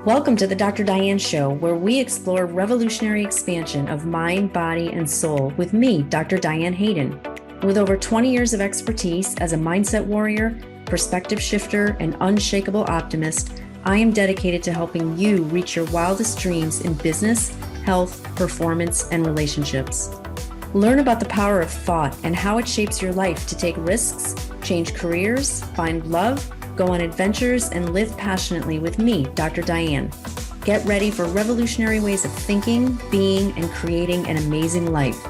Welcome to the Dr. Diane Show, where we explore revolutionary expansion of mind, body, and soul with me, Dr. Diane Hayden. With over 20 years of expertise as a mindset warrior, perspective shifter, and unshakable optimist, I am dedicated to helping you reach your wildest dreams in business, health, performance, and relationships. Learn about the power of thought and how it shapes your life to take risks, change careers, find love, go on adventures, and live passionately with me, Dr. Diane. Get ready for revolutionary ways of thinking, being, and creating an amazing life.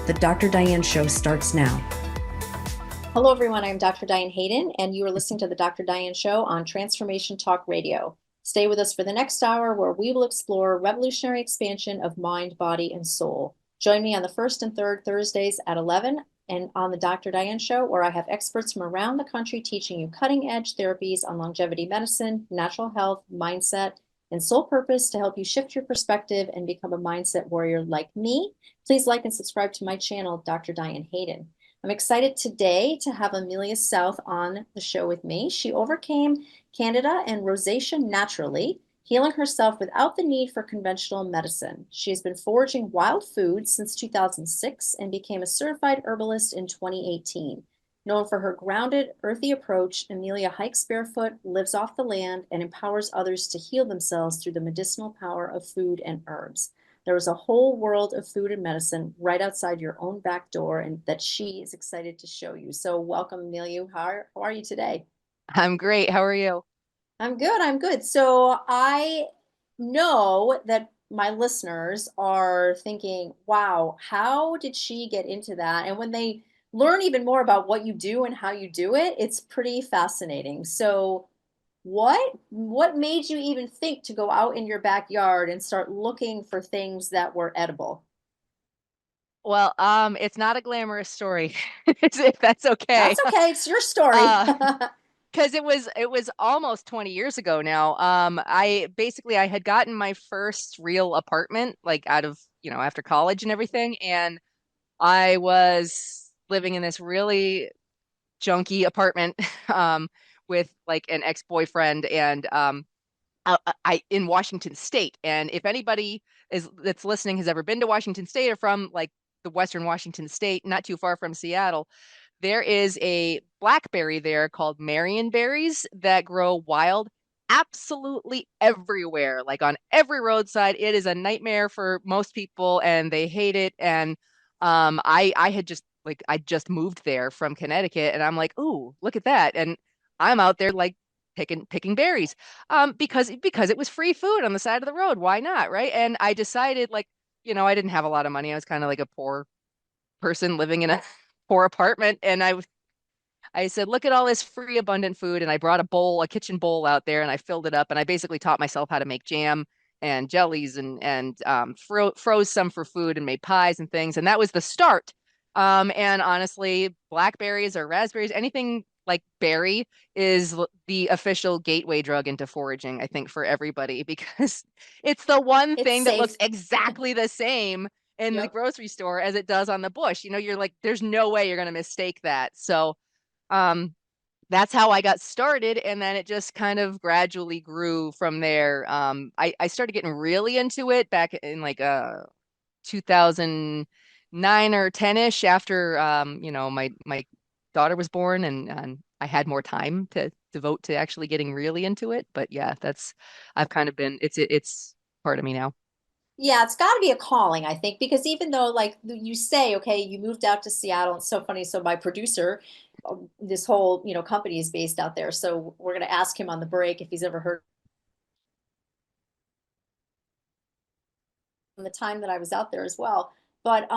The Dr. Diane Show starts now. Hello, everyone. I'm Dr. Diane Hayden, and you are listening to the Dr. Diane Show on Transformation Talk Radio. Stay with us for the next hour, where we will explore revolutionary expansion of mind, body, and soul. Join me on the first and third Thursdays at 11 and on the Dr. Diane Show, where I have experts from around the country teaching you cutting-edge therapies on longevity medicine, natural health, mindset, and soul purpose to help you shift your perspective and become a mindset warrior like me. Please like and subscribe to my channel, Dr. Diane Hayden. I'm excited today to have Amelia South on the show with me. She overcame candida and rosacea naturally, healing herself without the need for conventional medicine. She has been foraging wild foods since 2006 and became a certified herbalist in 2018. Known for her grounded, earthy approach, Amelia hikes barefoot, lives off the land, and empowers others to heal themselves through the medicinal power of food and herbs. There is a whole world of food and medicine right outside your own back door, and that she is excited to show you. So welcome, Amelia. How are you today? I'm great. How are you? I'm good. I'm good. So I know that my listeners are thinking, wow, how did she get into that? And when they learn even more about what you do and how you do it, it's pretty fascinating. So what made you even think to go out in your backyard and start looking for things that were edible? Well, it's not a glamorous story, if that's okay. That's okay. It's your story. Uh, because it was almost 20 years ago now. I had gotten my first real apartment like out of, after college and everything, and I was living in this really junky apartment with like an ex-boyfriend and I in Washington State. And if anybody is that's listening has ever been to Washington State or from like the Western Washington State, not too far from Seattle, there is a blackberry there called Marion berries that grow wild absolutely everywhere, like on every roadside. It is a nightmare for most people and they hate it. And I had just like I just moved there from Connecticut and I'm like, "Ooh, look at that." And I'm out there like picking berries because it was free food on the side of the road. Why not, right? And I decided like, I didn't have a lot of money. I was kind of like a poor person living in a poor apartment. And I said, look at all this free abundant food. And I brought a kitchen bowl out there and I filled it up. And I basically taught myself how to make jam and jellies and froze some for food and made pies and things. And that was the start. And honestly, blackberries or raspberries, anything like berry is the official gateway drug into foraging, I think, for everybody, because it's the one It's thing that looks safe. exactly the same in the Yep. grocery store as it does on the bush. You're like, there's no way you're going to mistake that. So, um, that's how I got started. And then it just kind of gradually grew from there. I started getting really into it back in like 2009 or 10-ish after, my daughter was born and I had more time to devote to actually getting really into it. But yeah, I've kind of been, it's part of me now. Yeah, it's got to be a calling, I think, because even though, like you say, okay, you moved out to Seattle, it's so funny. So my producer, this whole, company is based out there. So we're going to ask him on the break if he's ever heard from the time that I was out there as well. But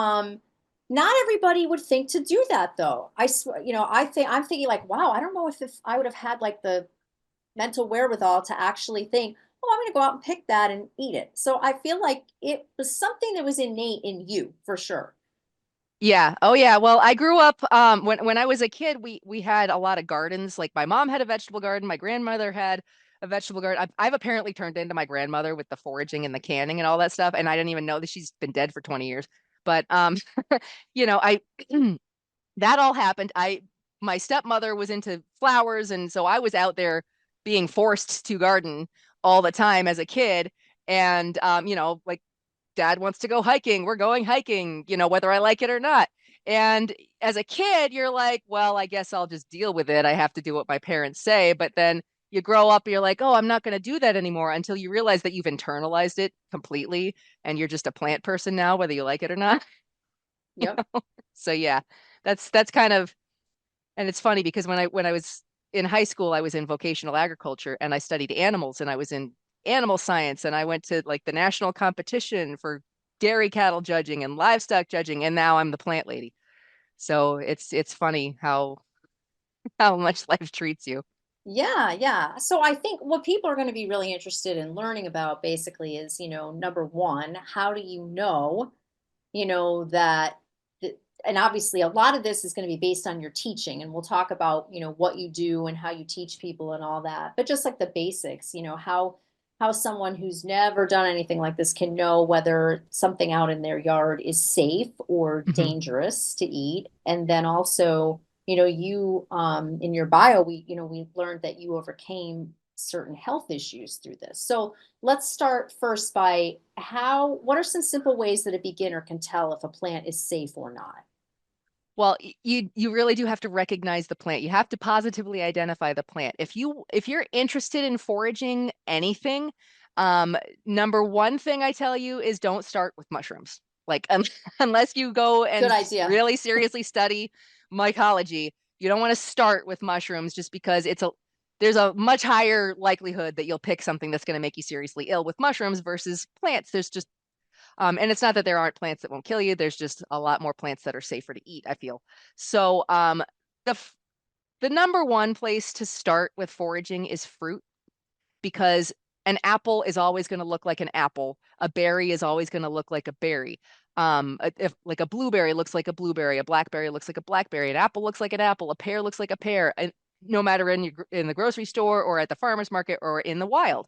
not everybody would think to do that, though. I swear, I'm thinking like, wow, I don't know if I would have had like the mental wherewithal to actually think, oh, I'm going to go out and pick that and eat it. So I feel like it was something that was innate in you for sure. Yeah. Oh yeah. Well, I grew up when I was a kid, we had a lot of gardens. Like my mom had a vegetable garden, my grandmother had a vegetable garden. I've apparently turned into my grandmother with the foraging and the canning and all that stuff, and I didn't even know that she's been dead for 20 years. But I that all happened. I My stepmother was into flowers, and so I was out there being forced to garden all the time as a kid. And, like dad wants to go hiking, we're going hiking, whether I like it or not. And as a kid, you're like, well, I guess I'll just deal with it. I have to do what my parents say. But then you grow up, you're like, oh, I'm not going to do that anymore until you realize that you've internalized it completely and you're just a plant person now, whether you like it or not. Yep. So yeah, that's kind of, and it's funny because when I was in high school, I was in vocational agriculture and I studied animals and I was in animal science and I went to like the national competition for dairy cattle judging and livestock judging, and now I'm the plant lady. So it's funny how much life treats you. Yeah, yeah. So I think what people are going to be really interested in learning about basically is, number one, how do you know, that, and obviously a lot of this is going to be based on your teaching, and we'll talk about, what you do and how you teach people and all that. But just like the basics, how someone who's never done anything like this can know whether something out in their yard is safe or Mhm. dangerous to eat. And then also, you in your bio, we learned that you overcame certain health issues through this. So let's start first by what are some simple ways that a beginner can tell if a plant is safe or not? Well, you really do have to recognize the plant. You have to positively identify the plant. If you're interested in foraging anything, um, number one thing I tell you is don't start with mushrooms. Like unless you go Good and idea. really seriously study mycology, you don't want to start with mushrooms just because there's a much higher likelihood that you'll pick something that's going to make you seriously ill with mushrooms versus plants. There's just and it's not that there aren't plants that won't kill you. There's just a lot more plants that are safer to eat, I feel. So the the number one place to start with foraging is fruit, because an apple is always going to look like an apple. A berry is always going to look like a berry. If like a blueberry looks like a blueberry, a blackberry looks like a blackberry, an apple looks like an apple, a pear looks like a pear, and no matter in the grocery store or at the farmer's market or in the wild.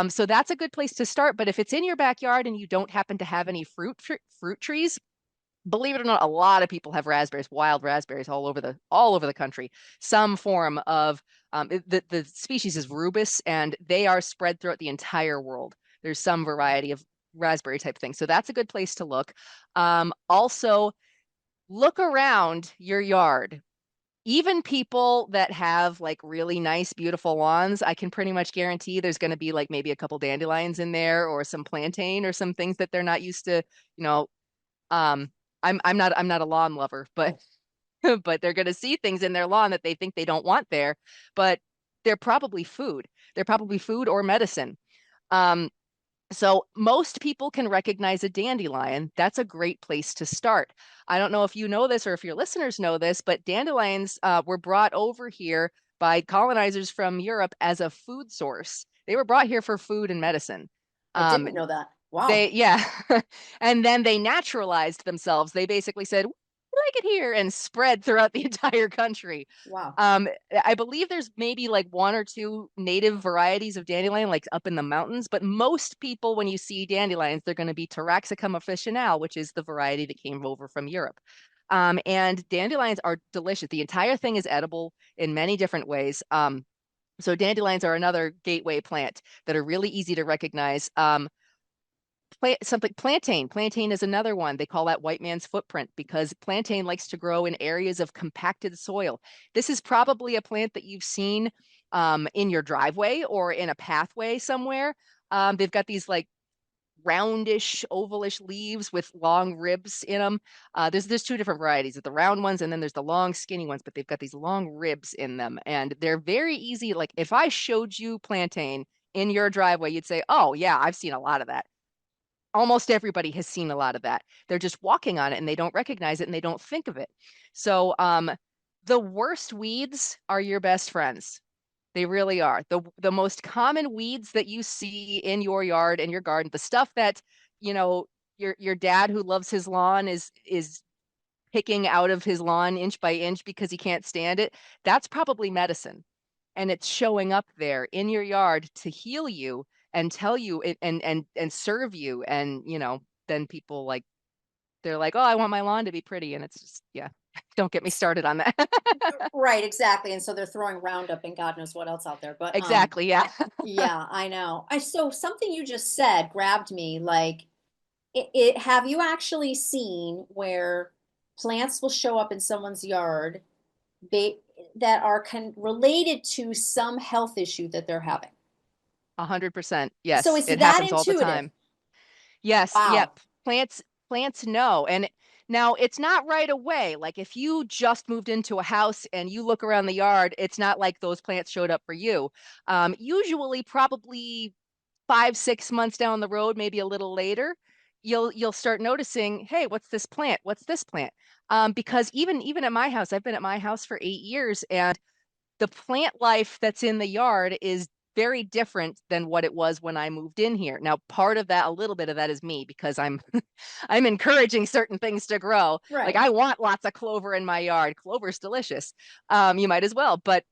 So that's a good place to start. But if it's in your backyard and you don't happen to have any fruit trees, believe it or not, a lot of people have raspberries, wild raspberries all over the country. Some form of the species is rubus, and they are spread throughout the entire world. There's some variety of raspberry type thing, so that's a good place to look. Also, look around your yard. Even people that have like really nice, beautiful lawns, I can pretty much guarantee there's going to be like maybe a couple dandelions in there or some plantain or some things that they're not used to, you know, um, I'm not a lawn lover, but but they're going to see things in their lawn that they think they don't want there, but they're probably food. They're probably food or medicine. Um, so most people can recognize a dandelion. That's a great place to start. I don't know if you know this or if your listeners know this, but dandelions were brought over here by colonizers from Europe as a food source. They were brought here for food and medicine. I Um, didn't know that. Wow. they, yeah. And then they naturalized themselves. They basically said, "We like it here," and spread throughout the entire country. Wow. Um, I believe there's maybe like one or two native varieties of dandelion, like up in the mountains, but most people, when you see dandelions, they're going to be Taraxacum officinale, which is the variety that came over from Europe. And dandelions are delicious. The entire thing is edible in many different ways. So dandelions are another gateway plant that are really easy to recognize. Something plantain. Plantain is another one. They call that white man's footprint because plantain likes to grow in areas of compacted soil. This is probably a plant that you've seen in your driveway or in a pathway somewhere. They've got these like roundish, ovalish leaves with long ribs in them. There's two different varieties of the round ones, and then there's the long, skinny ones, but they've got these long ribs in them, and they're very easy. Like if I showed you plantain in your driveway, you'd say, "Oh yeah, I've seen a lot of that." Almost everybody has seen a lot of that. They're just walking on it and they don't recognize it and they don't think of it. So the worst weeds are your best friends. They really are. The most common weeds that you see in your yard, in your garden, the stuff that, you know, your dad who loves his lawn is picking out of his lawn inch by inch because he can't stand it, that's probably medicine. And it's showing up there in your yard to heal you and tell you and serve you. And then people like they're like, "Oh, I want my lawn to be pretty." And it's just, yeah. don't get me started on that. Right, exactly. And so they're throwing Roundup and God knows what else out there. But Exactly. Yeah. yeah, I know. So something you just said grabbed me. Like, have you actually seen where plants will show up in someone's yard ba- that are related to some health issue that they're having? 100%. So Yes. it's It that happens all the intuitive. time. Yes. Yep. Wow. Plants know. And now it's not right away. Like if you just moved into a house and you look around the yard, it's not like those plants showed up for you. Usually probably 5, 6 months down the road, maybe a little later, you'll start noticing, hey, what's this plant? What's this plant? Because even at my house, I've been at my house for 8 years, and the plant life that's in the yard is very different than what it was when I moved in here. Now, part of that, a little bit of that is me because I'm I'm encouraging certain things to grow. Like Right. I want lots of clover in my yard. Clover's delicious. You might as well, but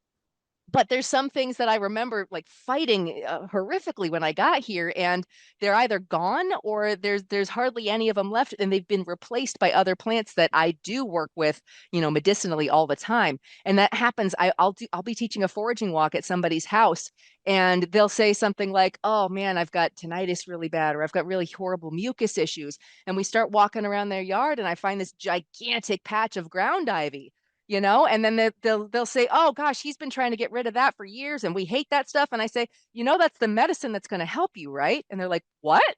there's some things that I remember like fighting horrifically when I got here, and they're either gone or there's hardly any of them left, and they've been replaced by other plants that I do work with, medicinally all the time. And that happens. I'll be teaching a foraging walk at somebody's house, and they'll say something like, "Oh man, I've got tinnitus really bad, or I've got really horrible mucus issues," and we start walking around their yard, and I find this gigantic patch of ground ivy. And then they'll say, "Oh gosh, he's been trying to get rid of that for years, and we hate that stuff." And I say, "That's the medicine that's going to help you, right?" And they're like, "What?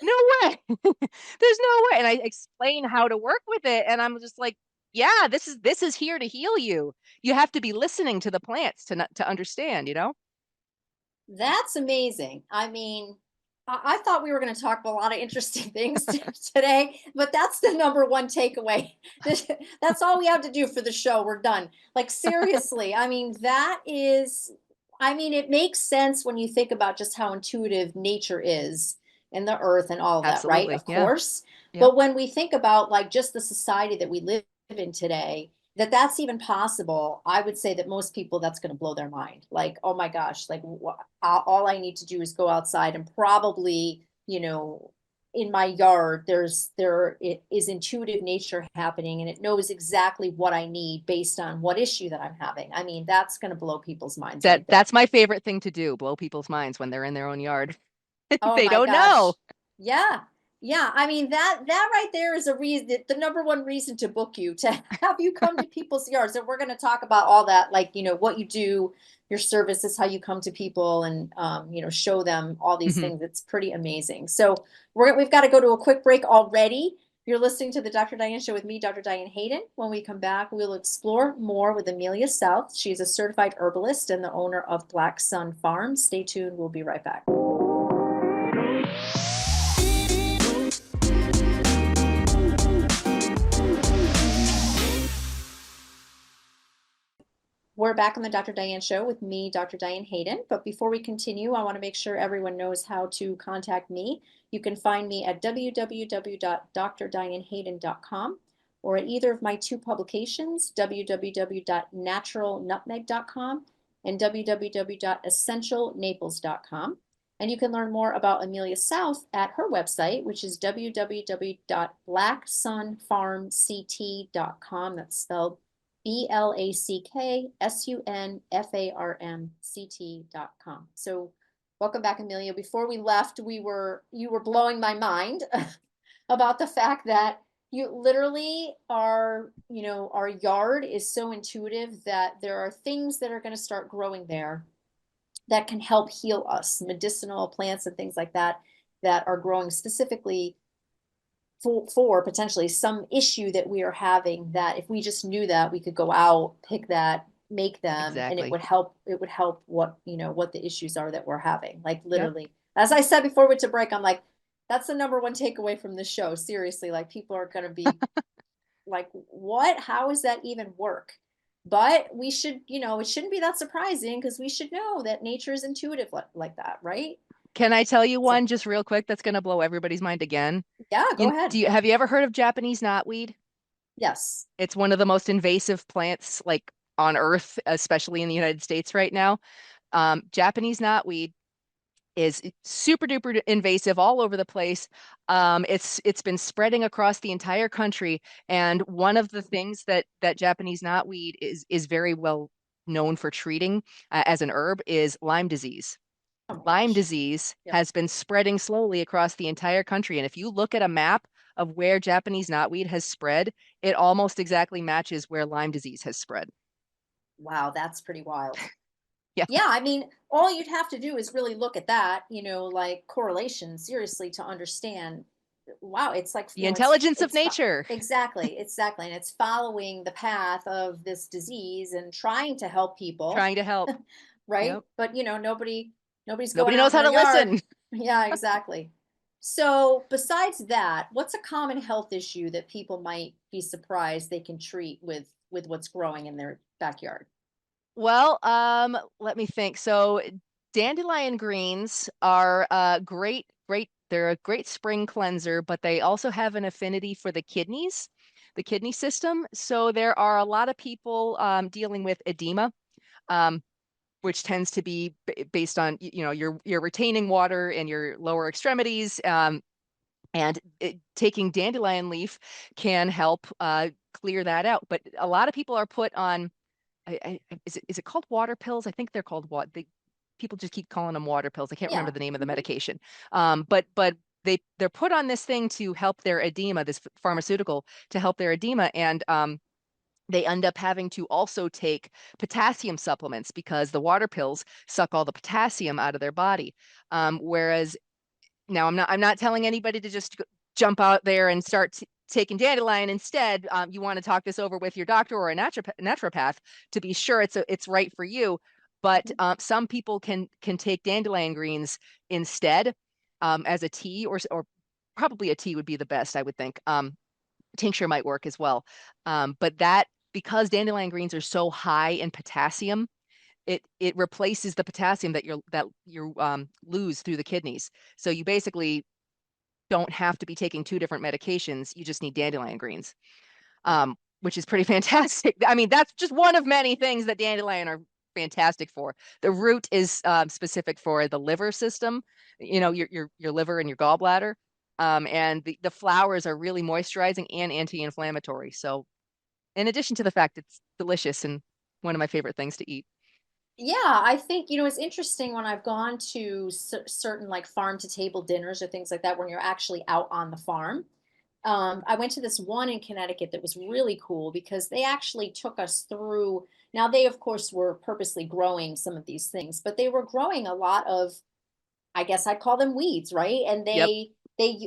No way. There's no way." And I explain how to work with it, and I'm just like, "Yeah, this is here to heal you. You have to be listening to the plants to understand." That's amazing. I mean, I thought we were going to talk about a lot of interesting things today, but that's the number one takeaway. That's all we have to do for the show. We're done. Like, seriously, I mean, it makes sense when you think about just how intuitive nature is and the earth and all of that, right? Absolutely. Of Yeah. course. Yep. But when we think about like just the society that we live in today, that's even possible, I would say that most people, that's going to blow their mind. Like, oh my gosh, like all I need to do is go outside and probably, in my yard, there is intuitive nature happening and it knows exactly what I need based on what issue that I'm having. I mean, that's going to blow people's minds That right there. that's my favorite thing to do, blow people's minds when they're in their own yard. Oh They my don't know. gosh. Yeah. Yeah. I mean, that right there is a reason, the number one reason to book you, to have you come to people's yards. And we're going to talk about all that, like, what you do, your services, how you come to people and, show them all these Mhm. things. It's pretty amazing. So we've got to go to a quick break already. You're listening to the Dr. Diane Show with me, Dr. Diane Hayden. When we come back, we'll explore more with Amelia South. She's a certified herbalist and the owner of Black Sun Farm. Stay tuned. We'll be right back. We're back on the Dr. Diane Show with me, Dr. Diane Hayden. But before we continue, I want to make sure everyone knows how to contact me. You can find me at www.drdianehayden.com or at either of my two publications, www.naturalnutmeg.com and www.essentialnaples.com. And you can learn more about Amelia South at her website, which is www.blacksunfarmct.com. That's spelled BlackSunfarmct.com. So welcome back, Amelia. Before we left, you were blowing my mind about the fact that you literally are, our yard is so intuitive that there are things that are going to start growing there that can help heal us, medicinal plants and things like that, that are growing specifically for potentially some issue that we are having, that if we just knew that, we could go out, pick that, make them, and it Exactly. would help what the issues are that we're having. Like, Yep. literally, as I said before we went to break, I'm like, that's the number one takeaway from this show. Seriously, like, people are going to be like, what? How does that even work? But we should, it shouldn't be that surprising because we should know that nature is intuitive like that, right? Can I tell you So, one just real quick that's going to blow everybody's mind again? yeah, go ahead. Have you ever heard of Japanese knotweed? Yes. It's one of the most invasive plants like on earth, especially in the United States right now. Japanese knotweed, is super duper invasive all over the place. It's been spreading across the entire country, and one of the things that Japanese knotweed is very well known for treating as an herb is Lyme disease. Oh my Lyme gosh. disease Yep. has been spreading slowly across the entire country, and if you look at a map of where Japanese knotweed has spread, it almost exactly matches where Lyme disease has spread. Wow, that's pretty wild. Yeah, Yeah, I mean, all you'd have to do is really look at that, like correlation seriously to understand, wow, it's like, the intelligence of it's nature, exactly, exactly. And it's following the path of this disease and trying to help people, trying to help. right? Yep. But nobody's going Nobody out knows in how their to yard. listen. Yeah, exactly. So besides that, what's a common health issue that people might be surprised they can treat with what's growing in their backyard? Well, let me think. So dandelion greens are great. They're a great spring cleanser, but they also have an affinity for the kidneys, the kidney system. So there are a lot of people dealing with edema, um, which tends to be based on you're retaining water in your lower extremities, and taking dandelion leaf can help clear that out. But a lot of people are put on is it called water pills? I think they're called what people just keep calling them water pills. I can't remember Yeah. the name of the Mhm. medication. But they're put on this thing to help their edema, this pharmaceutical to help their edema, and they end up having to also take potassium supplements because the water pills suck all the potassium out of their body. Whereas now I'm not telling anybody to just jump out there and start taking dandelion instead. You want to talk this over with your doctor or a naturopath to be sure it's right for you. But Mhm. some people can take dandelion greens instead, as a tea, or probably a tea would be the best, I would think. Tincture might work as well. But that because dandelion greens are so high in potassium, it replaces the potassium that you lose through the kidneys. So you basically don't have to be taking two different medications. You just need dandelion greens, which is pretty fantastic. I mean, that's just one of many things that dandelion are fantastic for. The root is specific for the liver system, your liver and your gallbladder. And the flowers are really moisturizing and anti-inflammatory. So in addition to the fact it's delicious and one of my favorite things to eat. Yeah, I think, it's interesting when I've gone to certain like farm to table dinners or things like that when you're actually out on the farm. I went to this one in Connecticut that was really cool because they actually took us through. Now, they, of course, were purposely growing some of these things, but they were growing a lot of, I guess I'd call them weeds, right? And Yep. they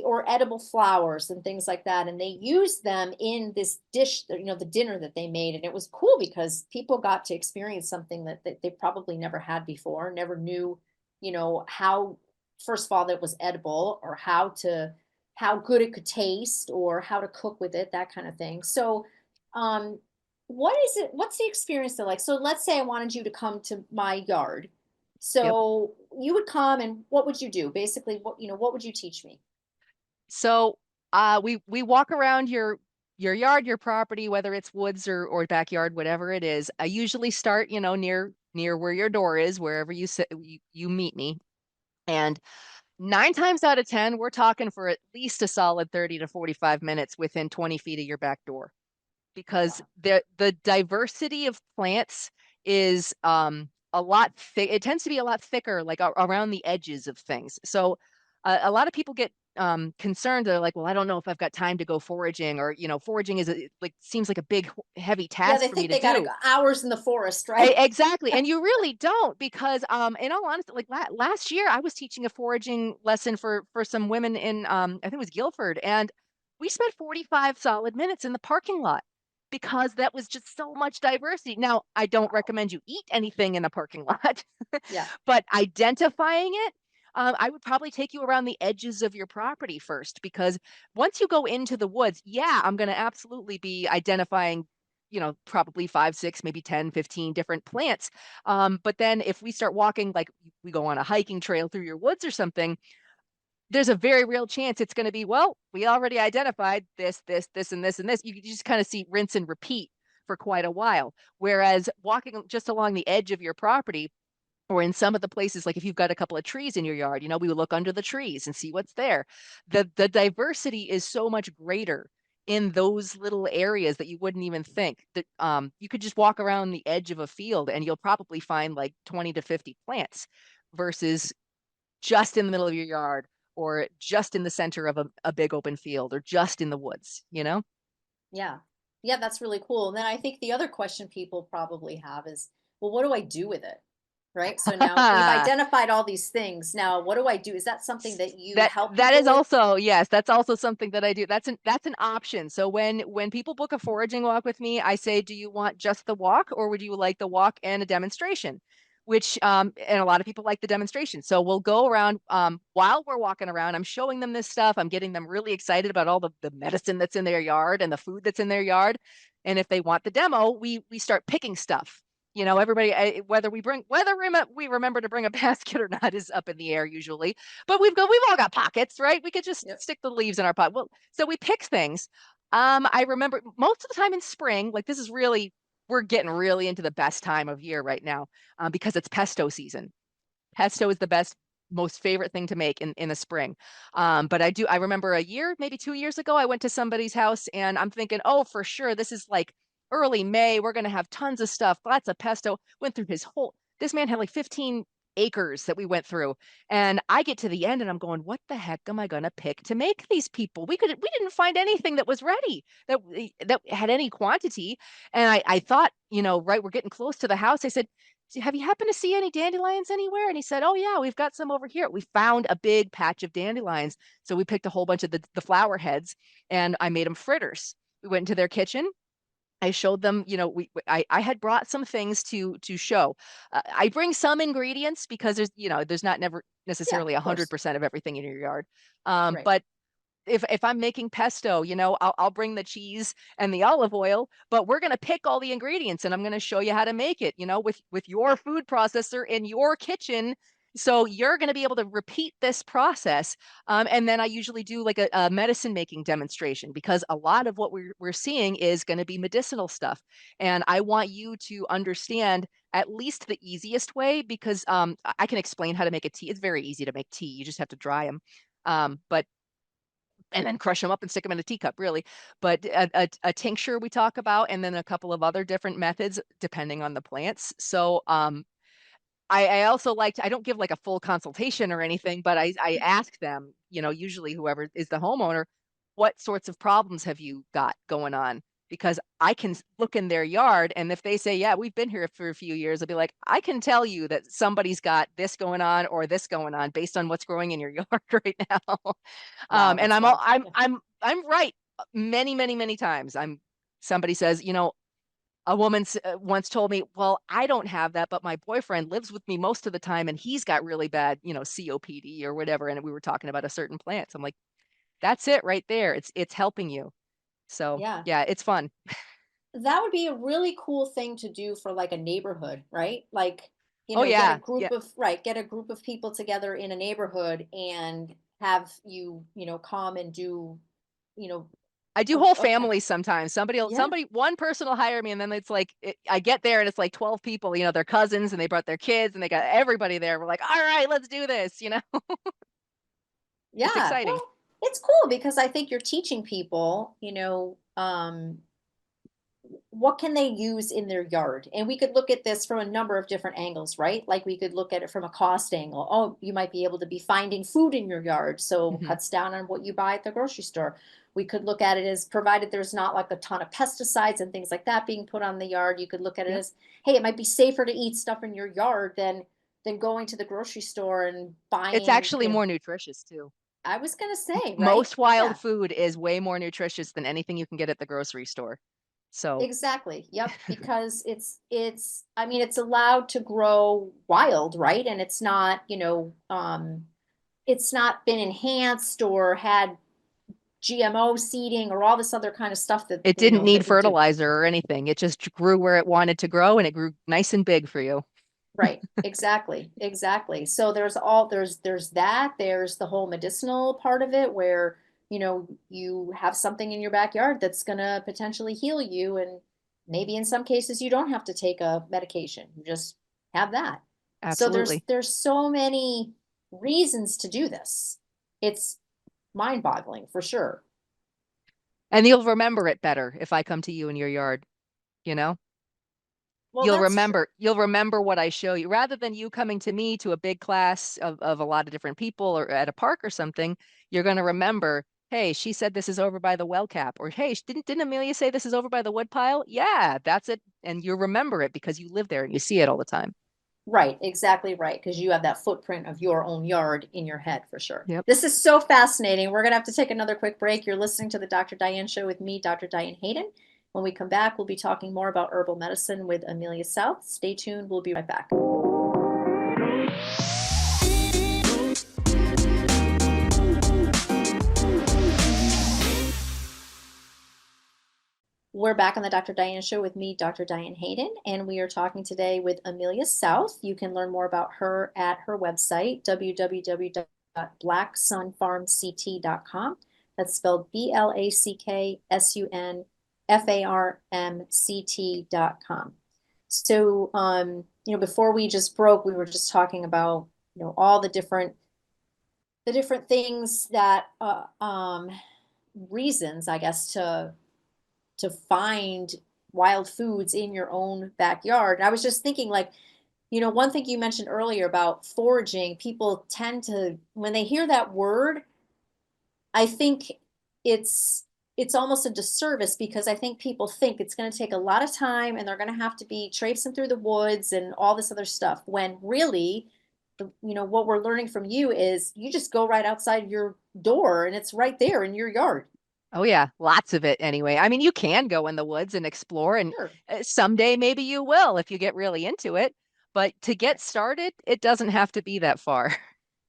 or edible flowers and things like that. And they used them in this dish, the dinner that they made. And it was cool because people got to experience something that they probably never had before, never knew, how, first of all, that was edible or how good it could taste or how to cook with it, that kind of thing. So um what's the experience they're like? So let's say I wanted you to come to my yard, Yep. so you would come and what would you do? Basically, what would you teach me? So we walk around your yard, your property, whether it's woods or backyard, whatever it is. I usually start, near where your door is, wherever you meet me. And 9 times out of 10, we're talking for at least a solid 30 to 45 minutes within 20 feet of your back door, because Wow. the diversity of plants is a lot thick. It tends to be a lot thicker, like around the edges of things. So a lot of people get concerned. They're like, well, I don't know if I've got time to go foraging, or foraging is like seems like a big heavy Yeah, task they for me think to they got to do. go hours in the forest, right? Exactly. And you really don't, because in all honesty, like last year I was teaching a foraging lesson for some women in I think it was Guilford, and we spent 45 solid minutes in the parking lot because that was just so much diversity. Now, I don't Wow. recommend you eat anything in the parking lot, Yeah. but identifying it, I would probably take you around the edges of your property first, because once you go into the woods, yeah, I'm going to absolutely be identifying, probably 5, 6, maybe 10, 15 different plants. But then if we start walking, like we go on a hiking trail through your woods or something, there's a very real chance it's going to be, well, we already identified this, and this, and this. You just kind of see rinse and repeat for quite a while. Whereas walking just along the edge of your property, Or in some of the places, like if you've got a couple of trees in your yard, we would look under the trees and see what's there. The diversity is so much greater in those little areas that you wouldn't even think that you could just walk around the edge of a field and you'll probably find like 20 to 50 plants versus just in the middle of your yard or just in the center of a big open field or just in the woods, Yeah. Yeah, that's really cool. And then I think the other question people probably have is, well, what do I do with it? Right. So now we've identified all these things. Now, what do I do? Is that something that you help That is people with? also, yes, that's also something that I do. That's an option. So when people book a foraging walk with me, I say, do you want just the walk or would you like the walk and a demonstration? Which and a lot of people like the demonstration. So we'll go around while we're walking around. I'm showing them this stuff. I'm getting them really excited about all the medicine that's in their yard and the food that's in their yard. And if they want the demo, we start picking stuff. Everybody, whether we remember to bring a basket or not is up in the air usually. But we've all got pockets, right? We could just Yep. stick the leaves in our pot. Well, so we pick things. I remember most of the time in spring, like this is really, we're getting really into the best time of year right now because it's pesto season. Pesto is the best, most favorite thing to make in the spring. But I remember a year, maybe 2 years ago, I went to somebody's house and I'm thinking, oh, for sure, this is like early May. We're going to have tons of stuff, lots of pesto. Went through this man had like 15 acres that we went through. And I get to the end and I'm going, what the heck am I going to pick to make these people? We didn't find anything that was ready that had any quantity. And I thought, right, we're getting close to the house. I said, have you happened to see any dandelions anywhere? And he said, oh yeah, we've got some over here. We found a big patch of dandelions. So we picked a whole bunch of the flower heads and I made them fritters. We went into their kitchen. I showed them, I had brought some things to show. I bring some ingredients because there's not never Yeah, necessarily of course. 100% of everything in your yard. Right. But if I'm making pesto, I'll bring the cheese and the olive oil, but we're going to pick all the ingredients and I'm going to show you how to make it, with your food processor in your kitchen. So you're going to be able to repeat this process. And then I usually do like a medicine making demonstration because a lot of what we're seeing is going to be medicinal stuff. And I want you to understand at least the easiest way because I can explain how to make a tea. It's very easy to make tea. You just have to dry them. But and then crush them up and stick them in a teacup, really. But a tincture we talk about, and then a couple of other different methods depending on the plants. So I also I don't give like a full consultation or anything, but I ask them, usually whoever is the homeowner, what sorts of problems have you got going on? Because I can look in their yard, and if they say, yeah, we've been here for a few years, I'll be like, I can tell you that somebody's got this going on or this going on based on what's growing in your yard right now. Wow, And that's wild. Yeah. I'm right many, many, many times. Somebody says, a woman once told me, well, I don't have that, but my boyfriend lives with me most of the time and he's got really bad, COPD or whatever. And we were talking about a certain plant. So I'm like, that's it right there. It's helping you. So Yeah. yeah, it's fun. That would be a really cool thing to do for like a neighborhood, right? Like, Oh get a yeah. Yeah. group of, right, get a group of people together in a neighborhood and have you, come and do, you know, I do whole okay. families sometimes. Yeah. One person will hire me and then it's like, I get there and it's like 12 people, they're cousins and they brought their kids and they got everybody there. We're like, all right, let's do this. It's Yeah. exciting. Well, it's cool because I think you're teaching people, what can they use in their yard? And we could look at this from a number of different angles, right? Like we could look at it from a cost angle. Oh, you might be able to be finding food in your yard, so Mhm. cuts down on what you buy at the grocery store. We could look at it as provided there's not like a ton of pesticides and things like that being put on the yard. You could look at it Yep. as, hey, it might be safer to eat stuff in your yard than going to the grocery store and It's buying, actually more nutritious too. I was gonna say, right? Most wild Yeah. food is way more nutritious than anything you can get at the grocery store. So, Exactly. Yep. Because it's I mean it's allowed to grow wild, right? And it's not been enhanced or had GMO seeding or all this other kind of stuff that it didn't need that we do. fertilizer or anything. It just grew where it wanted to grow and it grew nice and big for you. Right. Exactly. Exactly. So there's that, there's the whole medicinal part of it where, you have something in your backyard that's going to potentially heal you and maybe in some cases you don't have to take a medication. You just have that. So Absolutely. there's so many reasons to do this. It's mind-boggling for sure. And you'll remember it better if I come to you in your yard, you know? Well, that's true. You'll remember what I show you rather than you coming to me to a big class of a lot of different people or at a park or something. You're going to remember, hey, she said this is over by the well cap, or hey, didn't Amelia say this is over by the wood pile? Yeah, that's it. And you remember it because you live there and you see it all the time. Right, exactly right, because you have that footprint of your own yard in your head for sure. Yep. This is so fascinating. We're going to have to take another quick break. You're listening to the Dr. Diane Show with me, Dr. Diane Hayden. When we come back, we'll be talking more about herbal medicine with Amelia South. Stay tuned. We'll be right back. We're back on the Dr. Diane Show with me, Dr. Diane Hayden, and we are talking today with Amelia South. You can learn more about her at her website, www.blacksunfarmct.com. That's spelled BLACKSUNFARMCT.com. So, before we just broke, we were just talking about, all the different things that, reasons, I guess, to find wild foods in your own backyard. And I was just thinking, like, one thing you mentioned earlier about foraging, people tend to, when they hear that word, I think it's almost a disservice because I think people think it's going to take a lot of time and they're going to have to be traipsing through the woods and all this other stuff. When really, what we're learning from you is you just go right outside your door and it's right there in your yard. Oh yeah, lots of it anyway. I mean, you can go in the woods and explore, and Sure. someday maybe you will if you get really into it. But to get started, it doesn't have to be that far.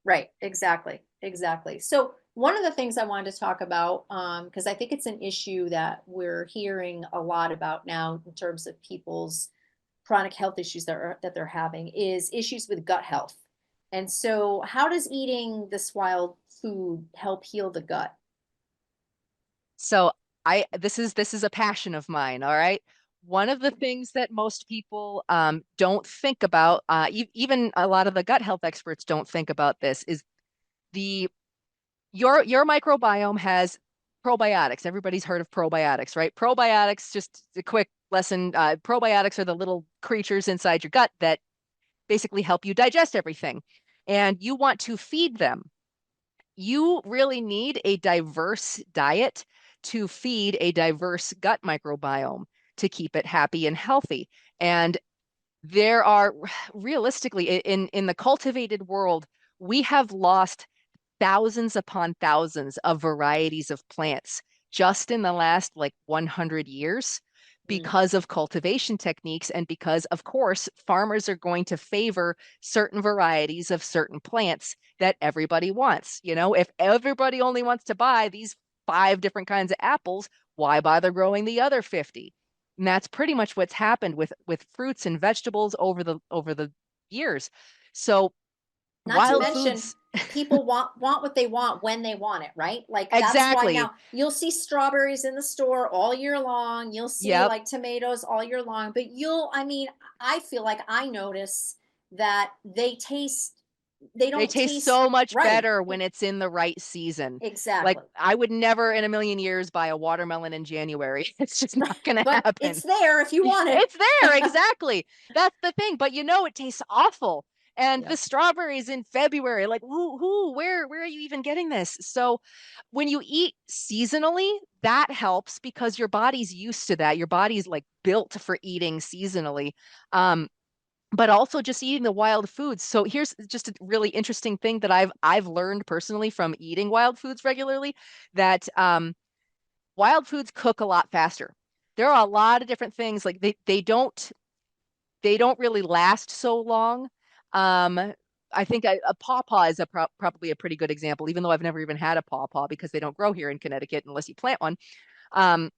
Right, exactly, exactly. So one of the things I wanted to talk about, because I think it's an issue that we're hearing a lot about now in terms of people's chronic health issues that they're having, is issues with gut health. And so, how does eating this wild food help heal the gut? So this is a passion of mine, all right? One of the things that most people don't think about, even a lot of the gut health experts don't think about this, is the your microbiome has probiotics. Everybody's heard of probiotics, right? Probiotics, just a quick lesson, probiotics are the little creatures inside your gut that basically help you digest everything. And you want to feed them. You really need a diverse diet to feed a diverse gut microbiome to keep it happy and healthy. And there are realistically in the cultivated world, we have lost thousands upon thousands of varieties of plants just in the last like 100 years Mm. because of cultivation techniques and because, of course, farmers are going to favor certain varieties of certain plants that everybody wants. If everybody only wants to buy these 5 different kinds of apples, why bother growing the other 50? And that's pretty much what's happened with fruits and vegetables over the years. So Not to wild mention, foods. people want what they want when they want it, right? Like that's why Exactly. now you'll see strawberries in the store all year long. You'll see Yep. like tomatoes all year long, but I mean, I feel like I notice that they They don't taste taste so much right. better when it's in the right season. Like Exactly. I would never in a million years buy a watermelon in January. It's just Right. not going to But happen. it's there if you want it. It's there, exactly. That's the thing. But it tastes awful. And the Yep. strawberries in February, like where are you even getting this? So when you eat seasonally, that helps because your body's used to that. Your body's like built for eating seasonally. But also just eating the wild foods. So here's just a really interesting thing that I've learned personally from eating wild foods regularly, that wild foods cook a lot faster. There are a lot of different things, like they don't really last so long. I think a pawpaw is probably a pretty good example, even though I've never even had a pawpaw because they don't grow here in Connecticut unless you plant one. Um,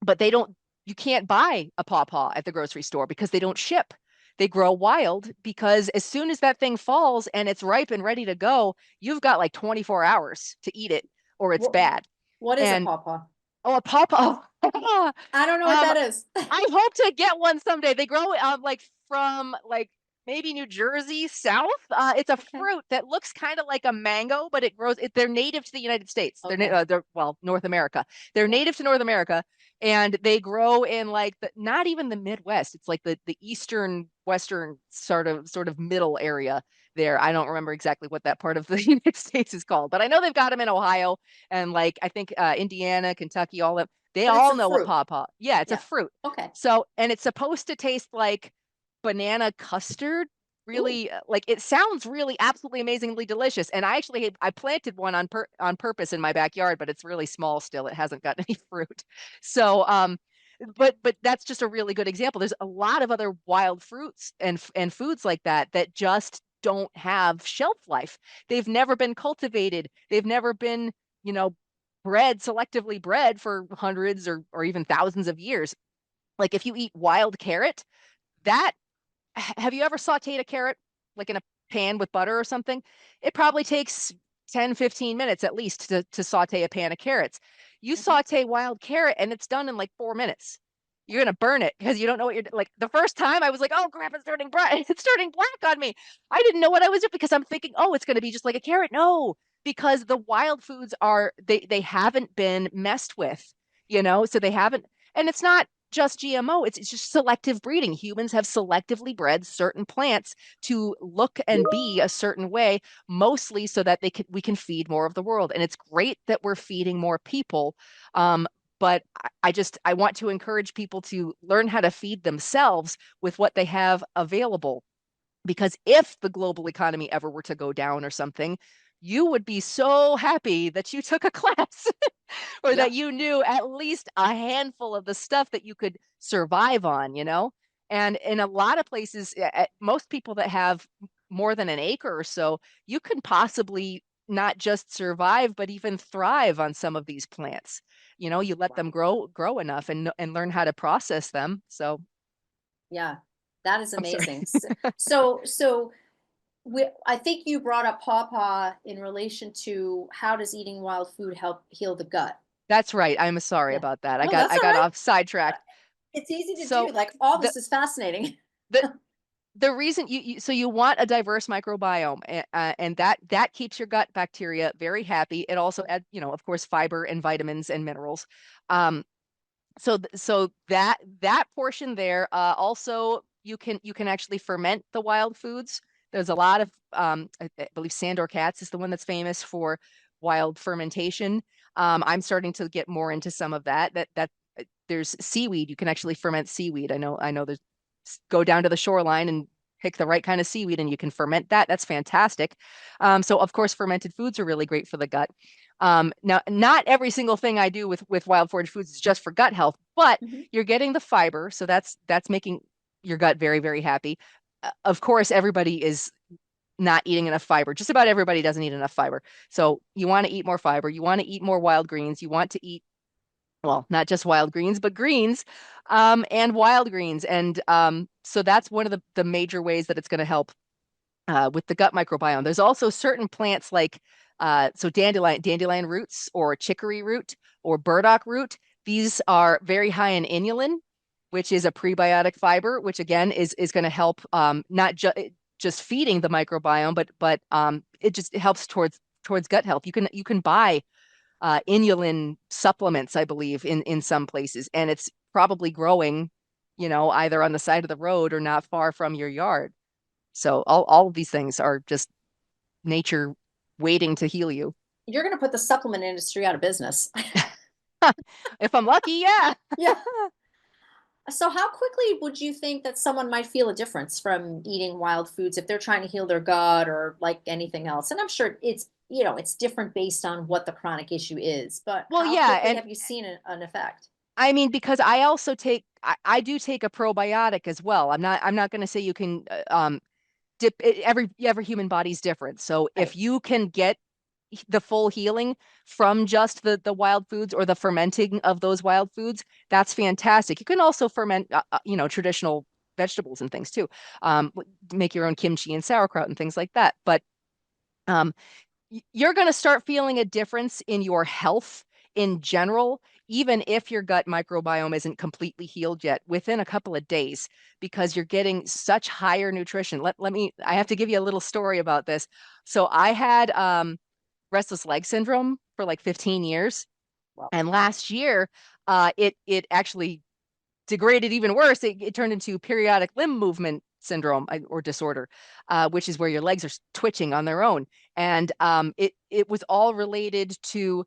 but you can't buy a pawpaw at the grocery store because they don't ship. They grow wild because as soon as that thing falls and it's ripe and ready to go, you've got like 24 hours to eat it or it's What bad. what is a And pawpaw? oh, a pawpaw. I don't know what um, that is. I hope to get one someday. They grow like from like maybe New Jersey south. It's a Okay. fruit that looks kind of like a mango, but it grows. They're native to the United States. Okay. They're well, North America. They're Yeah. native to North America, and they grow in like not even the Midwest. It's like the eastern, western sort of middle area there. I don't remember exactly what that part of the United States is called, but I know they've got them in Ohio and like I think Indiana, Kentucky, all that. They But it's all a know what fruit. pawpaw. Yeah, it's a Yeah. fruit. Okay. So, and it's supposed to taste like banana custard. Ooh. Really, like it sounds really absolutely amazingly delicious. And I planted one on purpose in my backyard, but it's really small still. It hasn't got any fruit. So, but that's just a really good example. There's a lot of other wild fruits and foods like that that just don't have shelf life. They've never been cultivated. They've never been, you know, selectively bred for hundreds or even thousands of years. Like if you eat wild carrot, that have you ever sauteed a carrot like in a pan with butter or something? It probably takes 10, 15 minutes at least to saute a pan of carrots. You Hmm. saute wild carrot and it's done in like 4 minutes. You're gonna burn it because you don't know what you're like. The first time I was like, "Oh crap, it's turning bright. It's turning black on me." I didn't know what I was doing because I'm thinking, "Oh, it's gonna be just like a carrot." No, because the wild foods are they haven't been messed with, so they haven't, and it's not just GMO. It's just selective breeding. Humans have selectively bred certain plants to look and be a certain way, mostly so that we can feed more of the world. And it's great that we're feeding more people. But I want to encourage people to learn how to feed themselves with what they have available. Because if the global economy ever were to go down or something, you would be so happy that you took a class or that Yep. you knew at least a handful of the stuff that you could survive on. And in a lot of places, most people that have more than an acre or so, you can possibly not just survive, but even thrive on some of these plants. You let them Wow. grow enough and learn how to process them. So Yeah. That is I'm sorry. amazing. So I think you brought up pawpaw in relation to how does eating wild food help heal the gut? That's right. I'm sorry Yeah. about that. I No, got that's I all got right. off sidetracked. It's easy to do. So Like all the this is fascinating. the the reason you want a diverse microbiome, and that keeps your gut bacteria very happy. It also adds, of course, fiber and vitamins and minerals. Um, so that portion there, also you can actually ferment the wild foods. There's a lot of I believe Sandor Katz is the one that's famous for wild fermentation. I'm starting to get more into some of that there's seaweed. You can actually ferment seaweed. I know there's go down to the shoreline and pick the right kind of seaweed and you can ferment that. That's fantastic. So of course fermented foods are really great for the gut. Now, not every single thing I do with wild forage foods is just for gut health, but Mhm. you're getting the fiber, so that's making your gut very, very happy. Of course, everybody is not eating enough fiber. Just about everybody doesn't eat enough fiber. So you want to eat more fiber. You want to eat more wild greens. You want to eat, well, not just wild greens, but greens, and wild greens. And so that's one of the major ways that it's going to help with the gut microbiome. There's also certain plants like so dandelion roots or chicory root or burdock root. These are very high in inulin, which is a prebiotic fiber, which again is going to help not just feeding the microbiome, but it just helps towards gut health. You can buy inulin supplements, I believe, in some places, and it's probably growing, either on the side of the road or not far from your yard. So all of these things are just nature waiting to heal you. You're going to put the supplement industry out of business. If I'm lucky, yeah. Yeah. So how quickly would you think that someone might feel a difference from eating wild foods if they're trying to heal their gut or like anything else? And I'm sure it's different based on what the chronic issue is, but Well, how yeah, quickly and have you seen an effect? I mean because I also I do take a probiotic as well. I'm not going to say you can every human body's different. So if Right. you can get the full healing from just the wild foods or the fermenting of those wild foods, that's fantastic. You can also ferment, traditional vegetables and things too. Make your own kimchi and sauerkraut and things like that. But um, you're going to start feeling a difference in your health in general even if your gut microbiome isn't completely healed yet, within a couple of days, because you're getting such higher nutrition. I have to give you a little story about this. So I had restless leg syndrome for like 15 years. Well, And last year, it actually degraded even worse. It turned into periodic limb movement syndrome or disorder, which is where your legs are twitching on their own. And it was all related to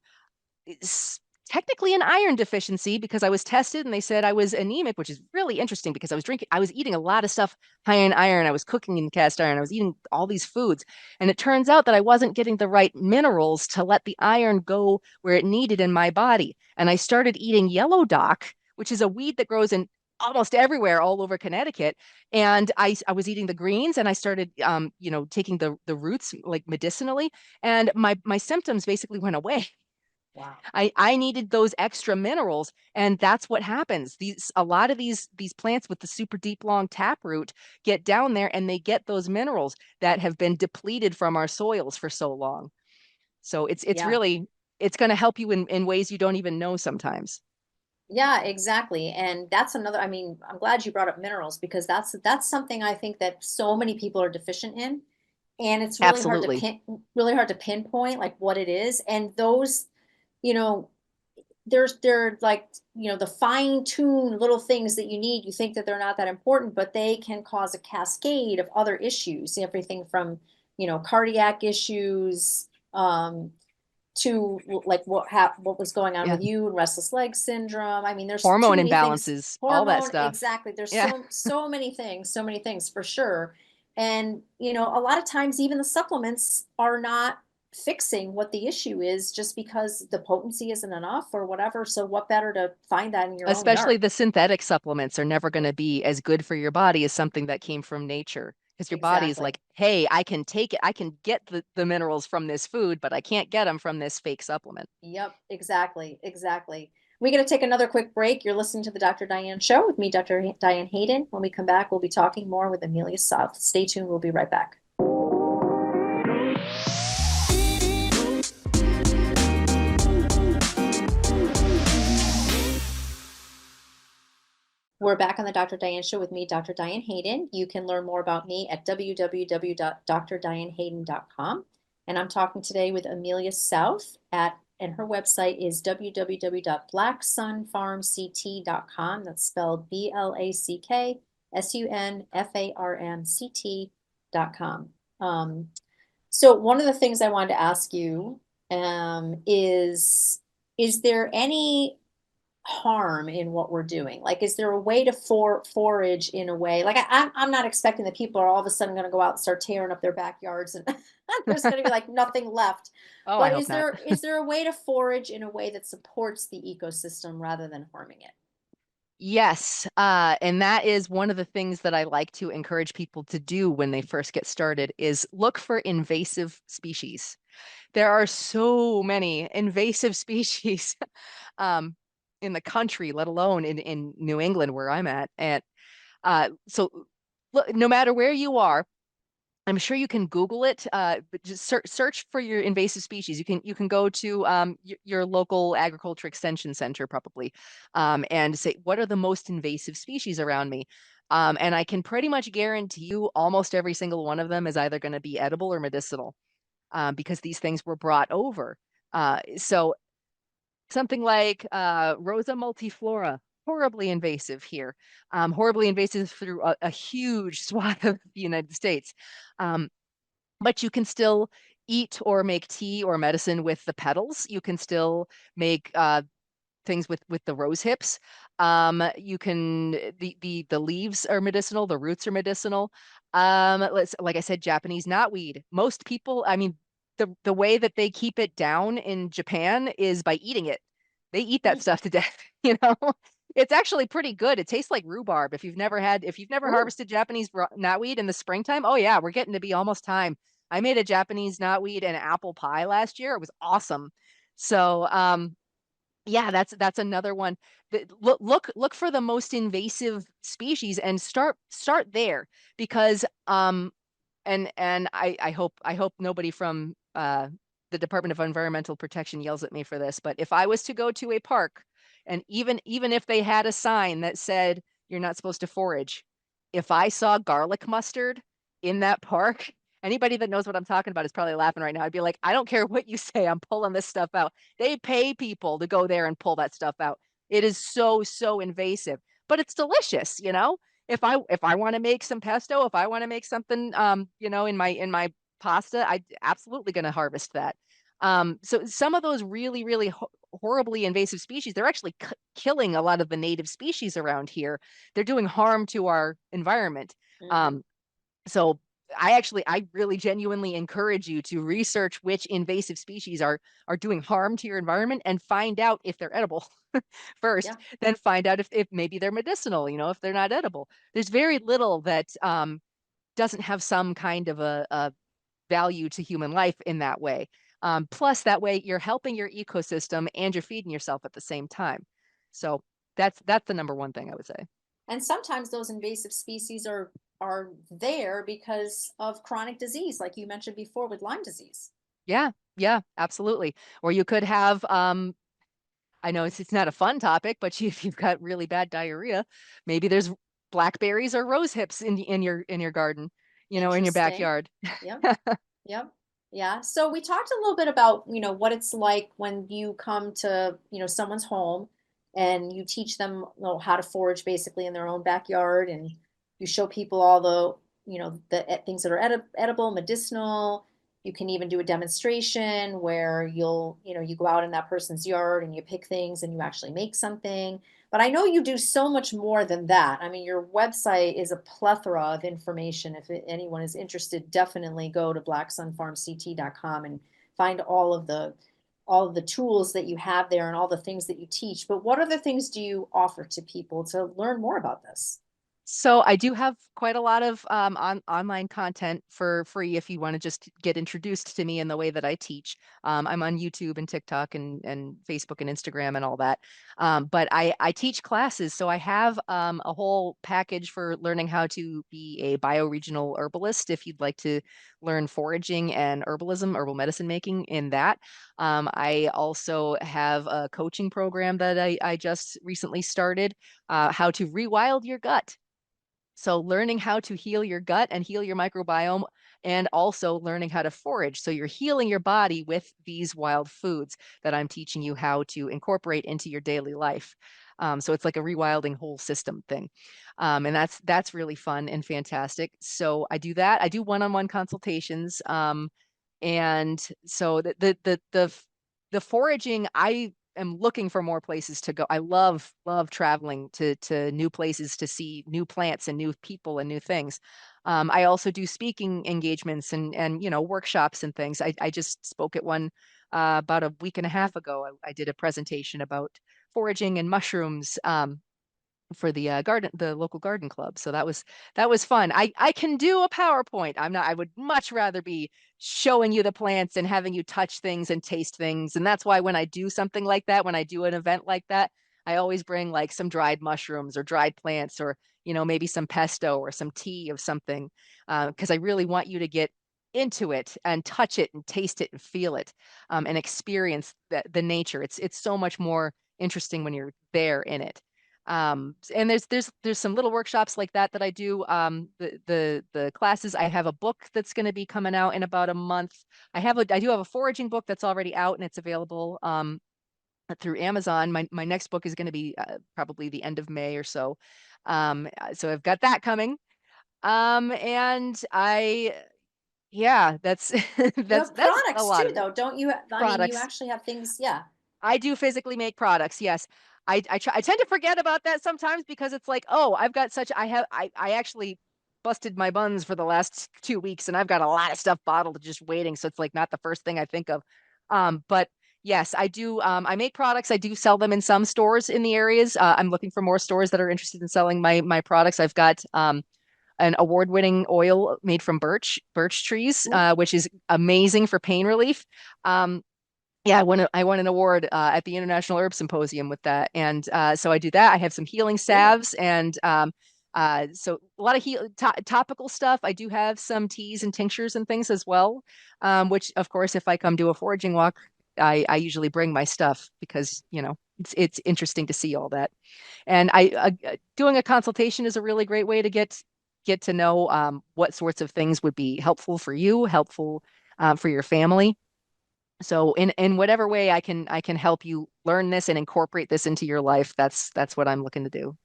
technically an iron deficiency, because I was tested and they said I was anemic, which is really interesting because I was eating a lot of stuff high in iron. I was cooking in cast iron. I was eating all these foods. And it turns out that I wasn't getting the right minerals to let the iron go where it needed in my body. And I started eating yellow dock, which is a weed that grows in almost everywhere all over Connecticut. And I was eating the greens, and I started taking the roots like medicinally, and my symptoms basically went away. wow. I needed those extra minerals, and that's what happens. A lot of these plants with the super deep long taproot get down there and they get those minerals that have been depleted from our soils for so long. So it's Yeah. really it's going to help you in ways you don't even know sometimes. Yeah, exactly. And that's another, I mean, I'm glad you brought up minerals because that's something I think that so many people are deficient in. And it's Absolutely. really hard to pinpoint like what it is. And those, you know, they're like, the fine-tuned little things that you need. You think that they're not that important, but they can cause a cascade of other issues, everything from, cardiac issues, to like what was going on Yeah. with you and restless leg syndrome. I mean, there's too Hormone many things. imbalances, all that Hormone, stuff. exactly. There's Yeah. so many things for sure. And a lot of times even the supplements are not fixing what the issue is just because the potency isn't enough or whatever. So what better to find that in your own Especially yard? the synthetic supplements are never going to be as good for your body as something that came from nature. Because your body is Exactly. like, hey, I can take it, I can get the minerals from this food, but I can't get them from this fake supplement. Yep, exactly, exactly. We're going to take another quick break. You're listening to the Dr. Diane Show with me, Dr. Diane Hayden. When we come back, we'll be talking more with Amelia South. Stay tuned. We'll be right back. We're back on the Dr. Diane Show with me, Dr. Diane Hayden. You can learn more about me at www.drdianehayden.com. And I'm talking today with Amelia South and her website is www.blacksunfarmct.com. That's spelled BLACKSUNFARMCT.com. So one of the things I wanted to ask you is there any harm in what we're doing? Like, is there a way to forage in a way? Like, I'm not expecting that people are all of a sudden going to go out and start tearing up their backyards and there's going to be like nothing left. Oh, I But hope not. is there a way to forage in a way that supports the ecosystem rather than harming it? Yes, and that is one of the things that I like to encourage people to do when they first get started is look for invasive species. There are so many invasive species um, in the country, let alone in New England where I'm at. And so look, no matter where you are, I'm sure you can Google it, but just search for your invasive species. You can go to your local agriculture extension center probably, and say what are the most invasive species around me, and I can pretty much guarantee you almost every single one of them is either going to be edible or medicinal, because these things were brought over. So something like Rosa multiflora, horribly invasive here, horribly invasive through a huge swath of the United States. Um, but you can still eat or make tea or medicine with the petals. You can still make things with the rose hips. You can the leaves are medicinal, the roots are medicinal. Let's like I said, Japanese knotweed. Most people, I mean, the way that they keep it down in Japan is by eating it. They eat that stuff to death, you know. It's actually pretty good. It tastes like rhubarb. If you've never Ooh. harvested Japanese knotweed in the springtime, oh yeah, we're getting to be almost time. I made a Japanese knotweed and apple pie last year. It was awesome. So, yeah, that's another one. Look for the most invasive species and start there, because and I hope nobody from the Department of Environmental Protection yells at me for this, but if I was to go to a park And even if they had a sign that said you're not supposed to forage, if I saw garlic mustard in that park, anybody that knows what I'm talking about is probably laughing right now. I'd be like, I don't care what you say, I'm pulling this stuff out. They pay people to go there and pull that stuff out. It is so invasive, but it's delicious, you know? If I want to make some pesto, if I want to make something in my pasta, I'm absolutely going to harvest that. So some of those really horribly invasive species, they're actually killing a lot of the native species around here. They're doing harm to our environment. Mhm. So I really genuinely encourage you to research which invasive species are doing harm to your environment and find out if they're edible first, Yeah. then find out if maybe they're medicinal, if they're not edible. There's very little that doesn't have some kind of a value to human life in that way. Plus, that way you're helping your ecosystem and you're feeding yourself at the same time. So that's the number one thing I would say. And sometimes those invasive species are there because of chronic disease, like you mentioned before with Lyme disease. Yeah, yeah, absolutely. Or you could have, I know it's not a fun topic, but if you've got really bad diarrhea, maybe there's blackberries or rose hips in your garden, in your Interesting. backyard. Yep. Yep. Yeah. So we talked a little bit about, what it's like when you come to, someone's home and you teach them, how to forage basically in their own backyard, and you show people all the, the things that are edible, medicinal. You can even do a demonstration where you go out in that person's yard and you pick things and you actually make something. But I know you do so much more than that. I mean, your website is a plethora of information. If anyone is interested, definitely go to blacksunfarmct.com and find all of the tools that you have there and all the things that you teach. But what other things do you offer to people to learn more about this? So I do have quite a lot of online content for free if you want to just get introduced to me in the way that I teach. I'm on YouTube and TikTok and Facebook and Instagram and all that. But I teach classes, so I have a whole package for learning how to be a bioregional herbalist if you'd like to learn foraging and herbal medicine making in that. I also have a coaching program that I just recently started, how to rewild your gut. So learning how to heal your gut and heal your microbiome, and also learning how to forage. So you're healing your body with these wild foods that I'm teaching you how to incorporate into your daily life. So it's like a rewilding whole system thing. And that's really fun and fantastic. So I do that. I do one-on-one consultations. And so the foraging, I am looking for more places to go. I love traveling to new places to see new plants and new people and new things. I also do speaking engagements and workshops and things. I just spoke at one about a week and a half ago. I did a presentation about foraging and mushrooms. For the local garden club. So that was fun. I can do a PowerPoint. I would much rather be showing you the plants and having you touch things and taste things. And that's why when I do something like that, when I do an event like that, I always bring like some dried mushrooms or dried plants, or maybe some pesto or some tea of something, because I really want you to get into it and touch it and taste it and feel it, and experience the nature. It's so much more interesting when you're there in it. And there's some little workshops like that I do. The classes, I have a book that's going to be coming out in about a month. I do have a foraging book that's already out and it's available through Amazon. My next book is going to be probably the end of May or so. So I've got that coming. And yeah, that's You that's have that's a products lot too, of it. though, don't you? I mean, you Products. actually have things, yeah. I do physically make products. Yes. I tend to forget about that sometimes because it's like, oh, I've got such I actually busted my buns for the last 2 weeks and I've got a lot of stuff bottled just waiting. So it's like not the first thing I think of. But yes, I do. I make products. I do sell them in some stores in the areas. I'm looking for more stores that are interested in selling my products. I've got an award-winning oil made from birch trees, Ooh, which is amazing for pain relief. Yeah, I won an award at the International Herb Symposium with that, and so I do that. I have some healing cool. salves, and so a lot of topical stuff. I do have some teas and tinctures and things as well, which of course, if I come to a foraging walk, I usually bring my stuff because it's interesting to see all that. And doing a consultation is a really great way to get to know what sorts of things would be helpful for you, helpful for your family. So in whatever way I can help you learn this and incorporate this into your life, that's what I'm looking to do.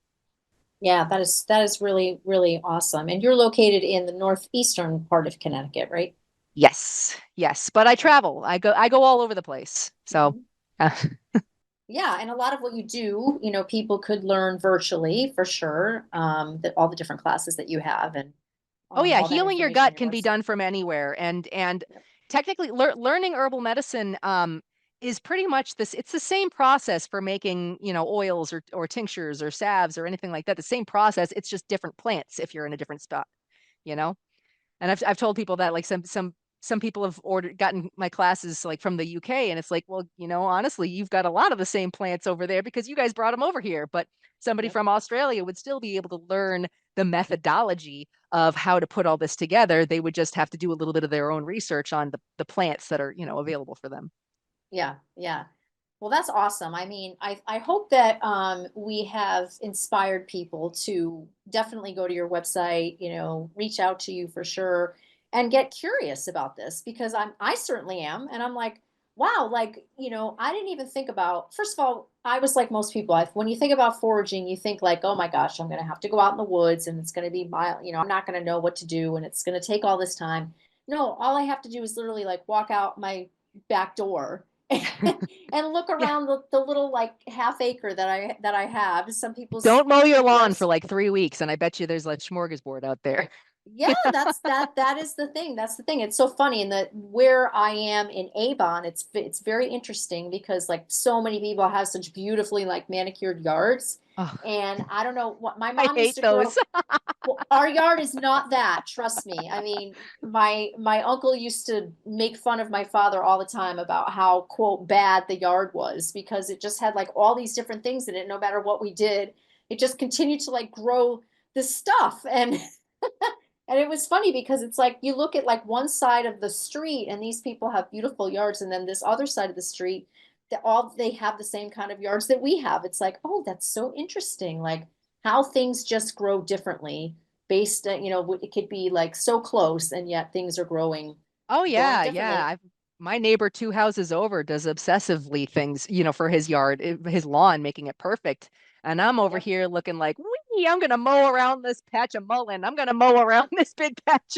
Yeah, that is really, really awesome. And you're located in the northeastern part of Connecticut, right? Yes, yes. But I travel. I go all over the place. So Mhm. uh, Yeah, and a lot of what you do, people could learn virtually for sure. That all the different classes that you have and oh yeah, all that healing your information on gut your can be website. done from anywhere, and Yep. technically learning herbal medicine is pretty much this. It's the same process for making oils or tinctures or salves or anything like that. The same process. It's just different plants if you're in a different spot. You know. And I've told people that like some people have gotten my classes like from the UK, and it's like, well, honestly, you've got a lot of the same plants over there because you guys brought them over here. But somebody Yep. from Australia would still be able to learn the methodology of how to put all this together. They would just have to do a little bit of their own research on the plants that are, available for them. Yeah, yeah. Well, that's awesome. I mean, I hope that we have inspired people to definitely go to your website, reach out to you for sure and get curious about this because I certainly am. And I'm like, wow, like, I didn't even think about, first of all, I was like most people, when you think about foraging, you think like, oh my gosh, I'm going to have to go out in the woods and it's going to be I'm not going to know what to do and it's going to take all this time. No, all I have to do is literally like walk out my back door and look Yeah. around the little like half acre that I have. Some people's Don't mow your lawn for yards. like 3 weeks, and I bet you there's like smorgasbord out there. Yeah, that is the thing. That's the thing. It's so funny in that where I am in Avon, it's very interesting because like so many people have such beautifully like manicured yards. Oh, And I don't know what my I mom used hate to those. grow. Well, our yard is not that, trust me. I mean, my uncle used to make fun of my father all the time about how, quote, bad the yard was because it just had like all these different things in it. No matter what we did, it just continued to like grow this stuff. And and it was funny because it's like you look at like one side of the street and these people have beautiful yards, and then this other side of the street, they have the same kind of yards that we have. It's like, oh, that's so interesting. Like how things just grow differently based on, it could be like so close and yet things are Oh growing yeah, yeah. differently. My neighbor 2 houses over does obsessively things, for his yard, his lawn, making it perfect. And I'm over Yep. here looking like, wee, I'm gonna mow around this patch of mullein. I'm gonna mow around this big patch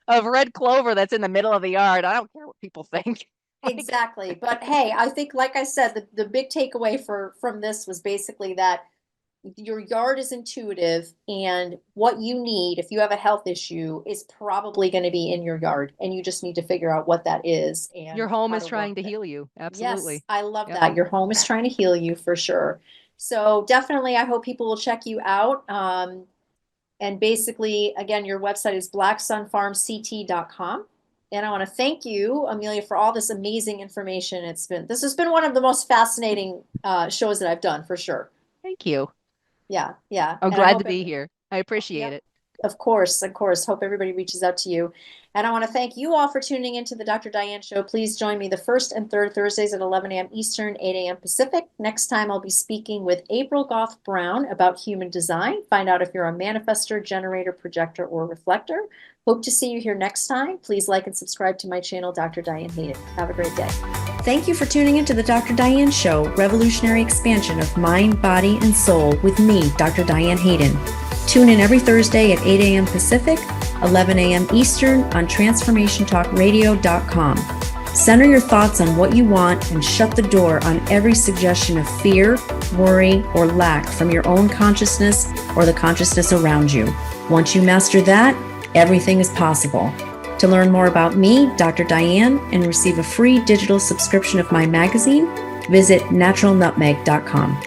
of red clover that's in the middle of the yard. I don't care what people think. Like, Exactly. But hey, I think, like I said, the big takeaway from this was basically that your yard is intuitive and what you need if you have a health issue is probably going to be in your yard and you just need to figure out what that is your and home how is to work trying to with it. heal you. Yes, Absolutely. I love Yep. that. Your home is trying to heal you for sure. So definitely I hope people will check you out. And basically, again, your website is blacksunfarmct.com. And I want to thank you, Amelia, for all this amazing information. This has been one of the most fascinating shows that I've done for sure. Thank you. Yeah, yeah. I'm And I glad hope to be here. I appreciate yep, it. of course, of course. Hope everybody reaches out to you. And I want to thank you all for tuning into the Dr. Diane Show. Please join me the first and third Thursdays at 11 a.m. Eastern, 8 a.m. Pacific. Next time, I'll be speaking with April Goff Brown about human design. Find out if you're a manifester, generator, projector, or reflector. Hope to see you here next time. Please like and subscribe to my channel, Dr. Diane Hayden. Have a great day. Thank you for tuning into the Dr. Diane Show, revolutionary expansion of mind, body, and soul with me, Dr. Diane Hayden. Tune in every Thursday at 8 a.m. Pacific, 11 a.m. Eastern on transformationtalkradio.com. Center your thoughts on what you want and shut the door on every suggestion of fear, worry, or lack from your own consciousness or the consciousness around you. Once you master that, everything is possible. To learn more about me, Dr. Diane, and receive a free digital subscription of my magazine, visit naturalnutmeg.com.